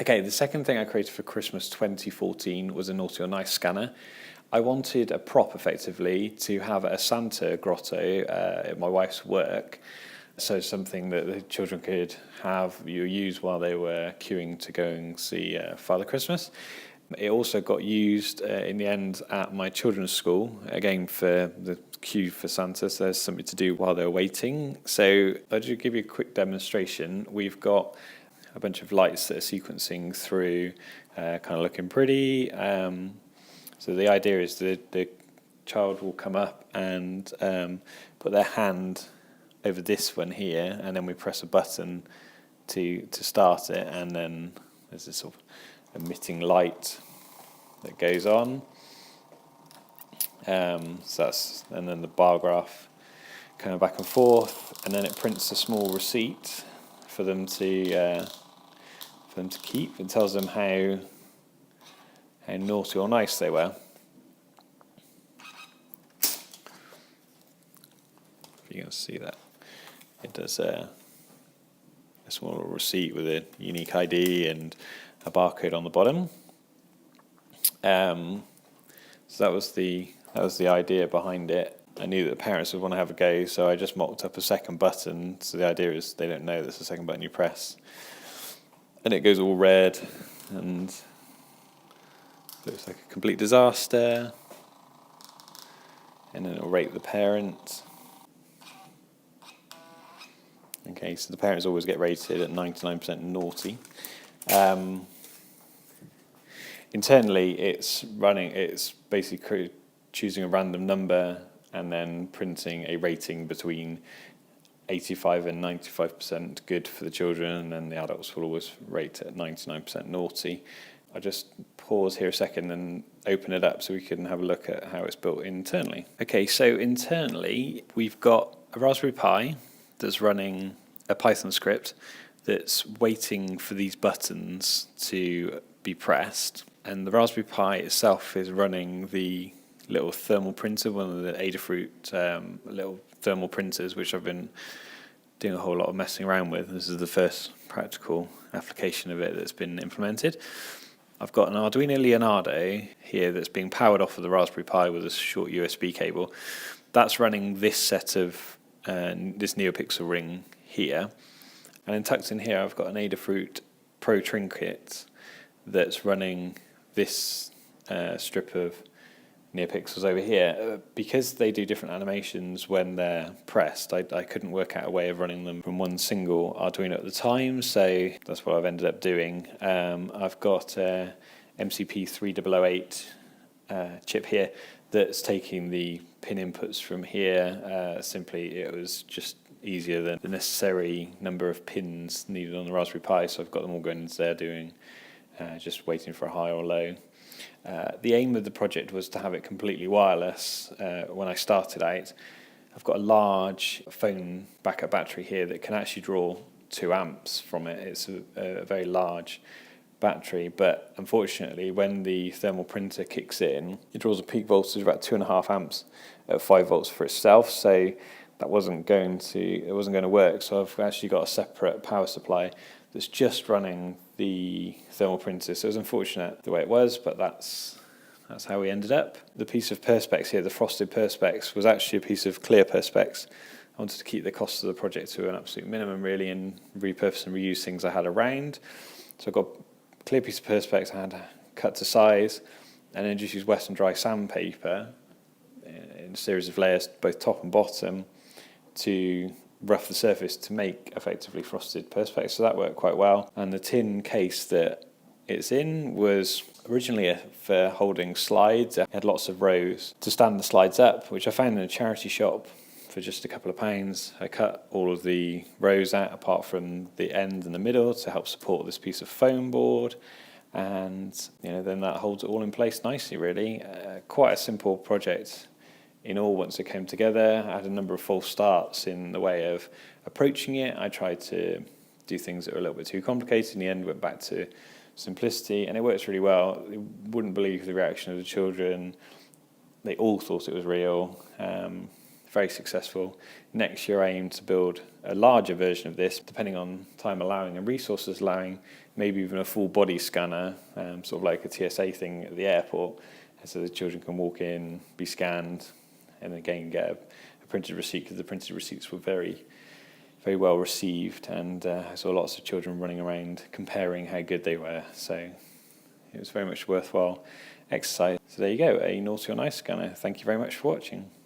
Okay, the second thing I created for Christmas 2014 was a Naughty or Nice scanner. I wanted a prop, effectively, to have a Santa grotto at my wife's work, so something that the children could use while they were queuing to go and see Father Christmas. It also got used in the end at my children's school, again for the queue for Santa, so there's something to do while they're waiting. So I'll just give you a quick demonstration. We've got a bunch of lights that are sequencing through, kind of looking pretty. So the idea is that the child will come up and put their hand over this one here, and then we press a button to start it, and then there's this sort of emitting light that goes on. And then the bar graph coming back and forth, and then it prints a small receipt for them to keep. It tells them how naughty or nice they were. If you can see that, it does a small receipt with a unique ID and a barcode on the bottom. So that was the idea behind it. I knew that the parents would want to have a go, so I just mocked up a second button. So the idea is they don't know there's a second button you press, and it goes all red and looks like a complete disaster. And then it'll rate the parent. Okay, so the parents always get rated at 99% naughty. Internally, it's basically choosing a random number and then printing a rating between 85 and 95% good for the children, and then the adults will always rate at 99% naughty. I'll just pause here a second and open it up so we can have a look at how it's built internally. Okay, so internally, we've got a Raspberry Pi that's running a Python script that's waiting for these buttons to be pressed. And the Raspberry Pi itself is running the little thermal printer, one of the Adafruit little thermal printers, which I've been doing a whole lot of messing around with. This is the first practical application of it that's been implemented. I've got an Arduino Leonardo here that's being powered off of the Raspberry Pi with a short USB cable. That's running this set of this NeoPixel ring here. And then tucked in here, I've got an Adafruit Pro Trinket that's running this strip of NeoPixels over here. Because they do different animations when they're pressed, I couldn't work out a way of running them from one single Arduino at the time, so that's what I've ended up doing. I've got a MCP3008 chip here that's taking the pin inputs from here. Simply, it was just easier than the necessary number of pins needed on the Raspberry Pi, so I've got them all going into there doing just waiting for a high or low. The aim of the project was to have it completely wireless. When I started out, I've got a large phone backup battery here that can actually draw 2 amps from it. It's a very large battery, but unfortunately when the thermal printer kicks in, it draws a peak voltage of about 2.5 amps at 5 volts for itself, so that wasn't going to work. So I've actually got a separate power supply that's just running the thermal printer. So it was unfortunate the way it was, but that's how we ended up. The piece of Perspex here, the frosted Perspex, was actually a piece of clear Perspex. I wanted to keep the cost of the project to an absolute minimum, really, and repurpose and reuse things I had around. So I got a clear piece of Perspex I had cut to size, and then just used wet and dry sandpaper in a series of layers, both top and bottom, to rough the surface to make effectively frosted Perspex. So that worked quite well. And the tin case that it's in was originally for holding slides. It had lots of rows to stand the slides up, which I found in a charity shop for just a couple of pounds. I cut all of the rows out apart from the end and the middle to help support this piece of foam board, and then that holds it all in place nicely, really. Quite a simple project in all once it came together. I had a number of false starts in the way of approaching it. I tried to do things that were a little bit too complicated. In the end, went back to simplicity, and it works really well. You wouldn't believe the reaction of the children. They all thought it was real. Very successful. Next year, I aim to build a larger version of this, depending on time allowing and resources allowing, maybe even a full body scanner, sort of like a TSA thing at the airport, so the children can walk in, be scanned, and again get a printed receipt, because the printed receipts were very, very well received, and I saw lots of children running around comparing how good they were. So it was very much worthwhile exercise. So there you go, a Naughty or Nice scanner. Thank you very much for watching.